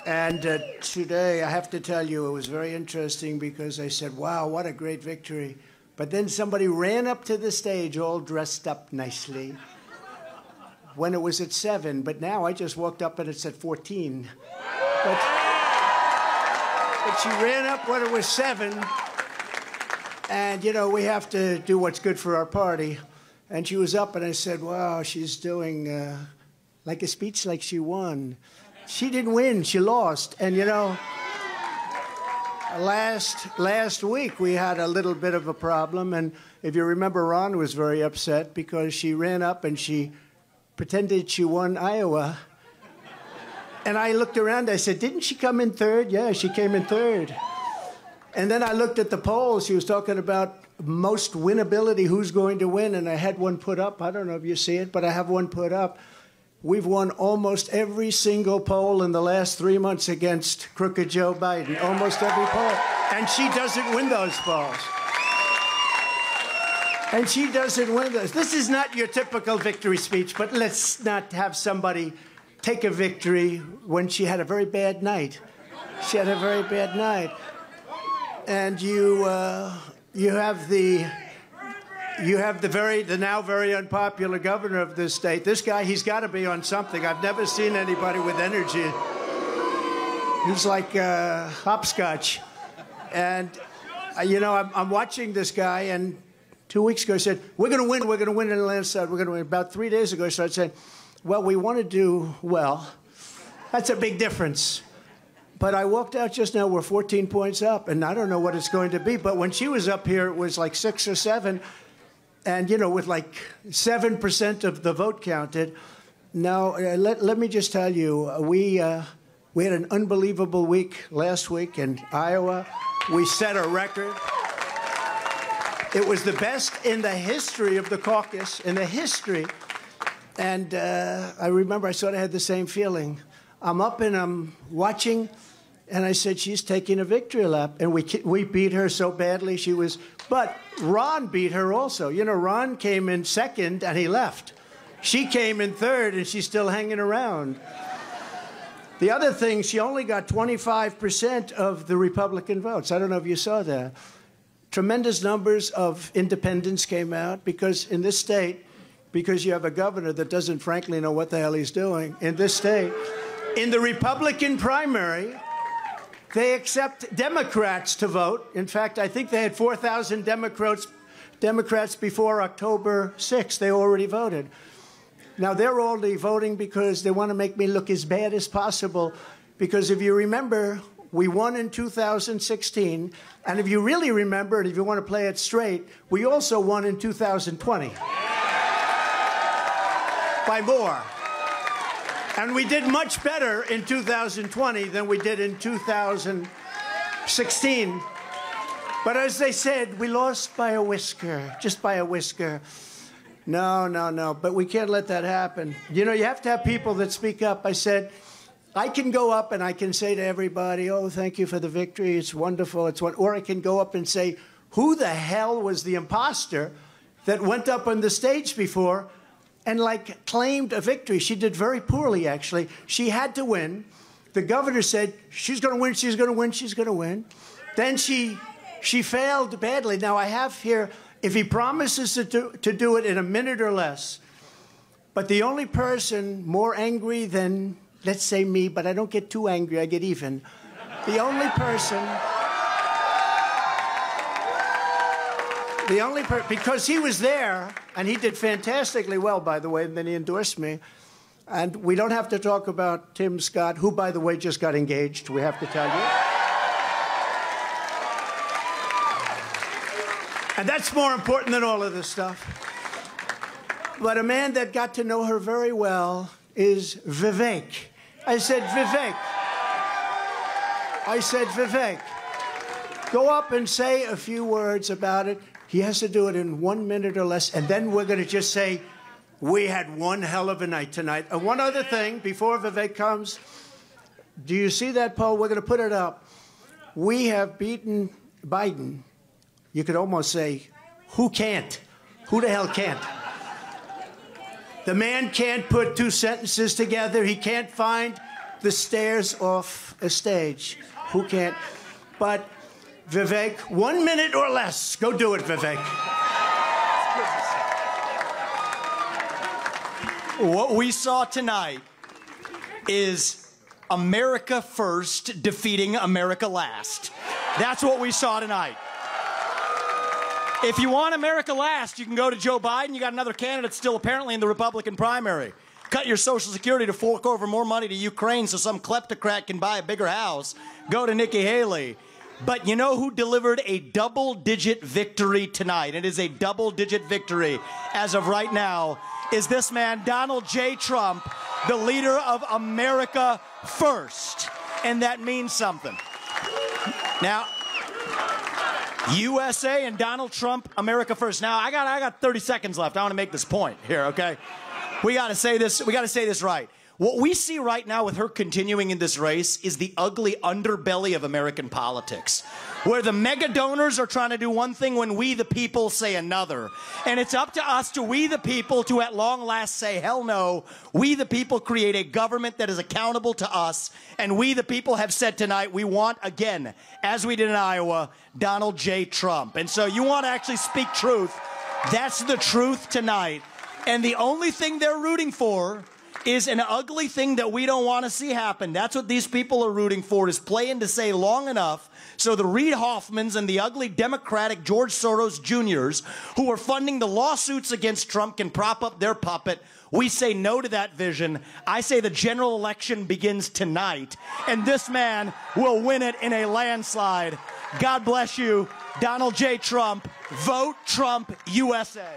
And today, I have to tell you, it was very interesting because I said, wow, what a great victory. But then somebody ran up to the stage all dressed up nicely when it was at 7. But now I just walked up and it's at 14. But she ran up when it was 7. And, you know, we have to do what's good for our party. And she was up and I said, wow, she's doing like a speech like she won. She didn't win, she lost. And you know, last week we had a little bit of a problem, and if you remember, Ron was very upset because she ran up and she pretended she won Iowa. And I looked around, I said, didn't she come in 3rd? Yeah, she came in 3rd. And then I looked at the polls, she was talking about most winnability, who's going to win, and I had one put up. I don't know if you see it, but I have one put up. We've won almost every single poll in the last 3 months against crooked Joe Biden. Almost every poll. And she doesn't win those polls. And she doesn't win those. This is not your typical victory speech, but let's not have somebody take a victory when she had a very bad night. She had a very bad night. And you have the now very unpopular governor of this state. This guy, he's got to be on something. I've never seen anybody with energy. He's like hopscotch. And, you know, I'm watching this guy, and 2 weeks ago he said, we're going to win in the landslide, we're going to win. About 3 days ago he started saying, well, we want to do well. That's a big difference. But I walked out just now, we're 14 points up, and I don't know what it's going to be. But when she was up here, it was like 6 or 7. And, you know, with like 7% of the vote counted. Now, let me just tell you, we had an unbelievable week last week in Iowa. We set a record. It was the best in the history of the caucus, in the history. And I remember I sort of had the same feeling. I'm up and I'm watching, and I said, she's taking a victory lap. And we beat her so badly, she was... But Ron beat her also. You know, Ron came in 2nd, and he left. She came in 3rd, and she's still hanging around. The other thing, she only got 25% of the Republican votes. I don't know if you saw that. Tremendous numbers of independents came out because in this state, because you have a governor that doesn't frankly know what the hell he's doing, in this state, in the Republican primary, they accept Democrats to vote. In fact, I think they had 4,000 Democrats before October 6th. They already voted. Now, they're only voting because they want to make me look as bad as possible. Because if you remember, we won in 2016. And if you really remember, and if you want to play it straight, we also won in 2020. By more. And we did much better in 2020 than we did in 2016. But as they said, we lost by a whisker, just by a whisker. No, no, no, but we can't let that happen. You know, you have to have people that speak up. I said, I can go up and I can say to everybody, oh, thank you for the victory, it's wonderful, or I can go up and say, who the hell was the imposter that went up on the stage before and, like, claimed a victory? She did very poorly, actually. She had to win. The governor said, she's going to win, she's going to win, she's going to win. Then she failed badly. Now, I have here, if he promises to do it in a minute or less, but the only person more angry than, let's say, me, but I don't get too angry, I get even. The only person... because he was there, and he did fantastically well, by the way, and then he endorsed me. And we don't have to talk about Tim Scott, who, by the way, just got engaged, we have to tell you. And that's more important than all of this stuff. But a man that got to know her very well is Vivek. I said, Vivek. I said, Vivek, go up and say a few words about it. He has to do it in 1 minute or less, and then we're going to just say, we had one hell of a night tonight. And one other thing, before Vivek comes, do you see that poll? We're going to put it up. We have beaten Biden. You could almost say, who can't? Who the hell can't? The man can't put two sentences together. He can't find the stairs off a stage. Who can't? But Vivek, 1 minute or less. Go do it, Vivek. What we saw tonight is America first defeating America last. That's what we saw tonight. If you want America last, you can go to Joe Biden. You got another candidate still apparently in the Republican primary. Cut your Social Security to fork over more money to Ukraine so some kleptocrat can buy a bigger house. Go to Nikki Haley. But you know who delivered a double-digit victory tonight? It is a double-digit victory as of right now. Is this man, Donald J. Trump, the leader of America First. And that means something. Now, USA and Donald Trump, America First. Now, I got 30 seconds left. I want to make this point here, okay? We got to say this right. What we see right now with her continuing in this race is the ugly underbelly of American politics, where the mega donors are trying to do one thing when we the people say another. And it's up to us, to we the people, to at long last say, hell no, we the people create a government that is accountable to us. And we the people have said tonight, we want, again, as we did in Iowa, Donald J. Trump. And so you want to actually speak truth. That's the truth tonight. And the only thing they're rooting for is an ugly thing that we don't want to see happen. That's what these people are rooting for, is playing to say long enough so the Reid Hoffmans and the ugly Democratic George Soros Jr.'s who are funding the lawsuits against Trump can prop up their puppet. We say no to that vision. I say the general election begins tonight, and this man will win it in a landslide. God bless you, Donald J. Trump. Vote Trump, USA.